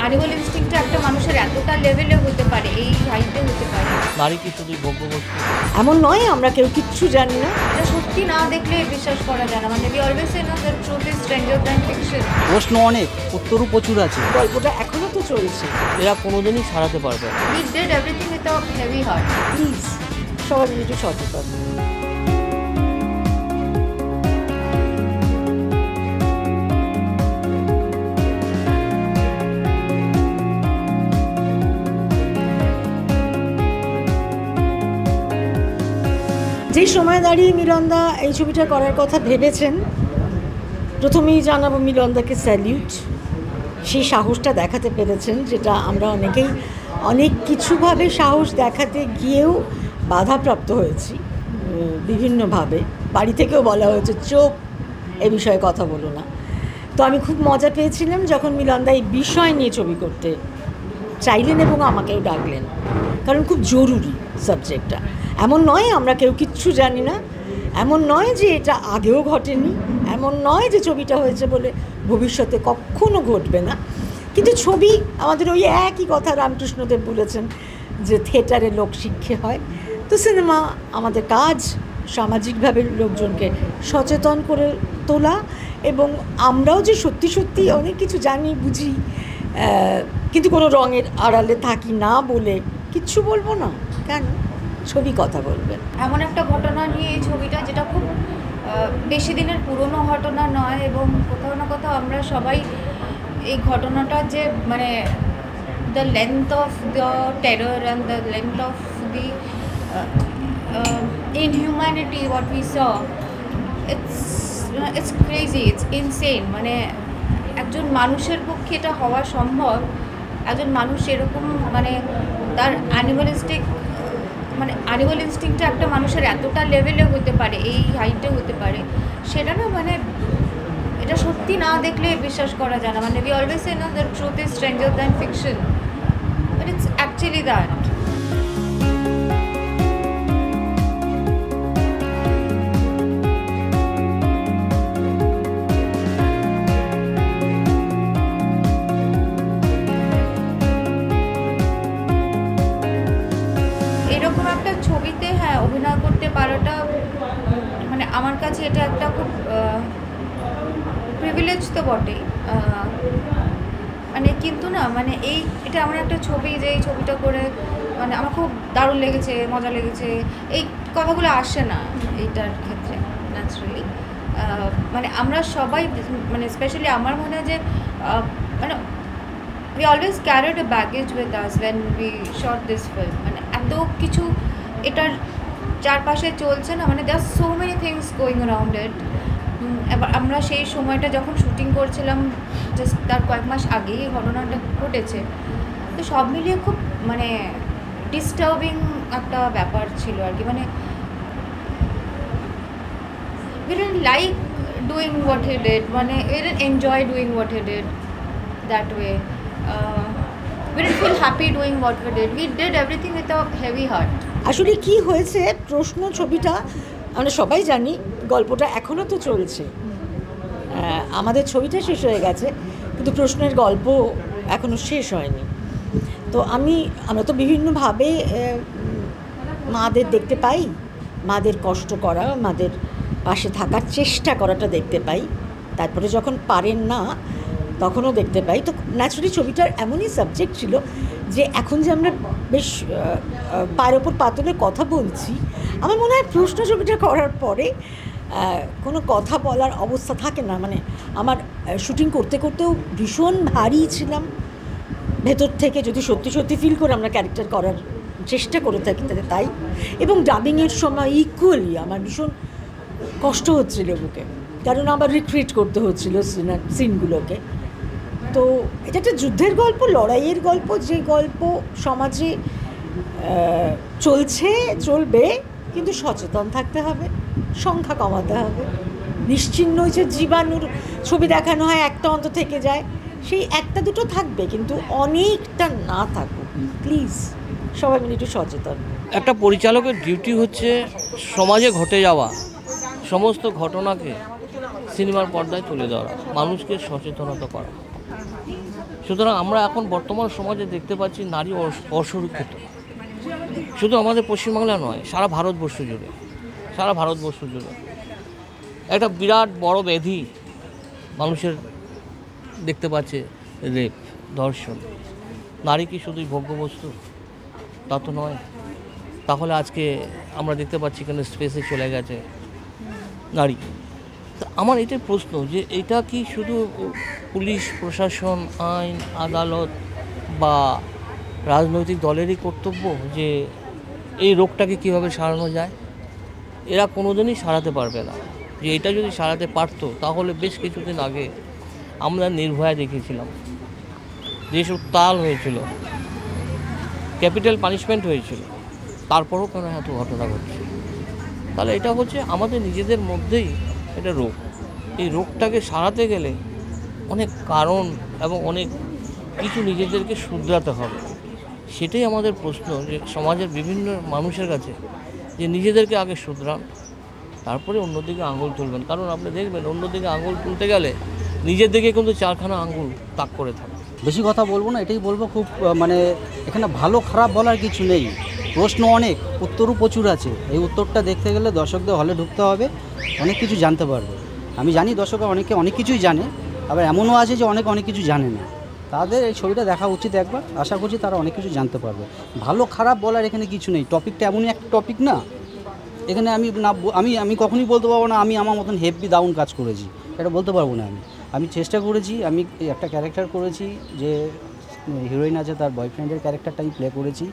Animal ইনস্টিংক্টটা একটা মানুষের এতটা লেভেলে হতে পারে, এই হাইটে হতে পারে। নারী কি শুধু ভোগ্যবস্তু? এমন নয় আমরা কেউ কিচ্ছু জানি না। এটা সত্যি না দেখলে বিশ্বাস করা যায় না। মানে উই অলওয়েজ সে না that truth is stranger than fiction. প্রশ্ন অনেক, উত্তরও প্রচুর আছে। গল্পটা এখনো তো চলছে। এরা কোনোদিনই সারাতে পারবে না। We did everything with a heavy heart. Please সবাই মিলে একটু সচেতন। যেই সময় দাঁড়িয়ে মিলনদা এই ছবিটা করার কথা ভেবেছেন, প্রথমেই জানাবো মিলনদাকে স্যালিউট। সেই সাহসটা দেখাতে পেরেছেন, যেটা আমরা অনেকেই অনেক কিছুভাবে সাহস দেখাতে গিয়েও বাধাপ্রাপ্ত হয়েছি বিভিন্নভাবে। বাড়ি থেকেও বলা হয়েছে চোপ, এ বিষয়ে কথা বলো না। তো আমি খুব মজা পেয়েছিলাম যখন মিলনদা এই বিষয় নিয়ে ছবি করতে চাইলেন এবং আমাকেও ডাকলেন, কারণ খুব জরুরি সাবজেক্টটা। এমন নয় আমরা কেউ কিচ্ছু জানি না, এমন নয় যে এটা আগেও ঘটেনি, এমন নয় যে ছবিটা হয়েছে বলে ভবিষ্যতে কখনো ঘটবে না। কিন্তু ছবি আমাদের ওই একই কথা রামকৃষ্ণদেব বলেছেন যে থিয়েটারে লোকশিক্ষা হয়। তো সিনেমা আমাদের কাজ সামাজিকভাবে লোকজনকে সচেতন করে তোলা, এবং আমরাও যে সত্যি সত্যি অনেক কিছু জানি বুঝি, কিন্তু কোনো রঙের আড়ালে থাকি না বলে কিচ্ছু বলবো না। কেন? ছবি কথা বলবে। এমন একটা ঘটনা নিয়ে এই ছবিটা, যেটা খুব বেশি দিনের পুরনো ঘটনা নয়, এবং কোথাও না কোথাও আমরা সবাই এই ঘটনাটা যে মানে the length of the terror and the length of the ইনহিউম্যানিটি what we saw, it's crazy, it's insane. মানে একজন মানুষের পক্ষে এটা হওয়া সম্ভব? একজন মানুষ এরকম মানে তার অ্যানিমাল ইনস্টিংক্টটা একটা মানুষের এতটা লেভেলে হতে পারে, এই হাইটে হতে পারে, সেটা না মানে এটা সত্যি না দেখলে বিশ্বাস করা যায় না। মানে উই অলওয়েজ সে না that truth is stranger than fiction, but it's actually that. এরকম একটা ছবিতে হ্যাঁ অভিনয় করতে পারাটা মানে আমার কাছে এটা একটা খুব প্রিভিলেজ তো বটেই। মানে কিন্তু না মানে এটা আমার একটা ছবি, যে এই ছবিটা করে মানে আমার খুব দারুণ লেগেছে, মজা লেগেছে, এই কথাগুলো আসে না এইটার ক্ষেত্রে ন্যাচারালি। মানে আমরা সবাই মানে স্পেশালি আমার মনে হয় যে মানে we always carried a baggage with us when we shot this film. মানে এত কিছু এটার চারপাশে চলছে না, মানে there are so many things going around it. এবার আমরা সেই সময়টা যখন শুটিং করছিলাম, জাস্ট তার কয়েক মাস আগেই ঘটনাটা ঘটেছে, তো সব মিলিয়ে খুব মানে ডিস্টার্বিং একটা ব্যাপার ছিল আর কি। মানে we didn't like doing what he did, মানে we didn't enjoy doing what he did that way. We didn't feel happy doing what we did. We did everything with a heavy heart. আসলে কি হয়েছে, প্রশ্ন ছবিটা আমরা সবাই জানি, গল্পটা এখনও তো চলছে। আমাদের ছবিটা শেষ হয়ে গেছে, কিন্তু প্রশ্নের গল্প এখনও শেষ হয়নি। তো আমরা তো বিভিন্নভাবে মাদের দেখতে পাই, মাদের কষ্ট করা, মাদের পাশে থাকার চেষ্টা করাটা দেখতে পাই, তারপরে যখন পারেন না তখনও দেখতে পাই। তো ন্যাচারালি ছবিটার এমনই সাবজেক্ট ছিল যে এখন যে আমরা বেশ পায়ের ওপর পাতলে কথা বলছি, আমার মনে হয় প্রশ্ন ছবিটা করার পরে কোনো কথা বলার অবস্থা থাকে না। মানে আমার শুটিং করতে করতেও ভীষণ ভারী ছিলাম ভেতর থেকে, যদি সত্যি সত্যি ফিল করে আমরা ক্যারেক্টার করার চেষ্টা করে থাকি তাই। এবং ডাবিংয়ের সময় ইকুয়ালি আমার ভীষণ কষ্ট হচ্ছিল বুকে, কারণ আবার রিক্রিয়েট করতে হচ্ছিল সিনগুলোকে। তো এটা একটা যুদ্ধের গল্প, লড়াইয়ের গল্প, যে গল্প সমাজে চলবে, কিন্তু সচেতন থাকতে হবে, সংখ্যা কমাতে হবে। নিশ্চিহ্ন যে জীবাণুর ছবি দেখানো হয়, একটা অন্ত থেকে যায়, সেই একটা দুটো থাকবে, কিন্তু অনেকটা না থাকুক। প্লিজ সবাই মিলে একটু সচেতন। একটা পরিচালকের ডিউটি হচ্ছে সমাজে ঘটে যাওয়া সমস্ত ঘটনাকে সিনেমার পর্দায় তুলে ধরা, মানুষকে সচেতনতা করা। সুতরাং আমরা এখন বর্তমান সমাজে দেখতে পাচ্ছি নারী অসুরক্ষিত, শুধু আমাদের পশ্চিমবাংলা নয়, সারা ভারতবর্ষ জুড়ে একটা বিরাট বড় ব্যাধি মানুষের দেখতে পাচ্ছে, রেপ, ধর্ষণ। নারী কি শুধুই ভোগ্যবস্তু? তা তো নয়। তাহলে আজকে আমরা দেখতে পাচ্ছি কেন স্পেসে চলে গেছে নারী। তা আমার এটাই প্রশ্ন যে এটা কি শুধু পুলিশ প্রশাসন, আইন আদালত বা রাজনৈতিক দলেরই কর্তব্য যে এই রোগটাকে কীভাবে সারানো যায়? এরা কোনোদিনই সারাতে পারবে না। যে এটা যদি সারাতে পারতো তাহলে বেশ কিছুদিন আগে আমরা নির্ভয়া দেখেছিলাম, যেসব তাল হয়েছিল, ক্যাপিটাল পানিশমেন্ট হয়েছিল, তারপরও কেন এত ঘটনা ঘটছে? তাহলে এটা হচ্ছে আমাদের নিজেদের মধ্যেই এটা রোগ। এই রোগটাকে সারাতে গেলে অনেক কারণ এবং অনেক কিছু নিজেদেরকে শুধরাতে হবে। সেটাই আমাদের প্রশ্ন যে সমাজের বিভিন্ন মানুষের কাছে, যে নিজেদেরকে আগে শুধরান, তারপরে অন্যদিকে আঙুল তুলবেন। কারণ আপনি দেখবেন অন্যদিকে আঙুল তুলতে গেলে নিজের দিকে কিন্তু 4খানা আঙুল তাক করে থাকে। বেশি কথা বলবো না, এটাই বলবো খুব মানে এখানে ভালো খারাপ বলার কিছু নেই, প্রশ্ন অনেক, উত্তরও প্রচুর আছে। এই উত্তরটা দেখতে গেলে দর্শকদের হলে ঢুকতে হবে, অনেক কিছু জানতে পারবে। আমি জানি দর্শকরা অনেকে অনেক কিছুই জানে, আবার এমনও আছে যে অনেক কিছু জানে না। তাদের এই ছবিটা দেখা উচিত একবার, আশা করছি তারা অনেক কিছু জানতে পারবে। ভালো খারাপ বলার এখানে কিছু নেই, টপিকটা এমনই একটা টপিক না, এখানে আমি কখনই বলতে পারবো না আমি আমার মতন হেভি দাউন কাজ করেছি, এটা বলতে পারবো না। আমি চেষ্টা করেছি, আমি একটা ক্যারেক্টার করেছি যে হিরোইন আছে, তার বয়ফ্রেন্ডের ক্যারেক্টারটা আমি প্লে করেছি।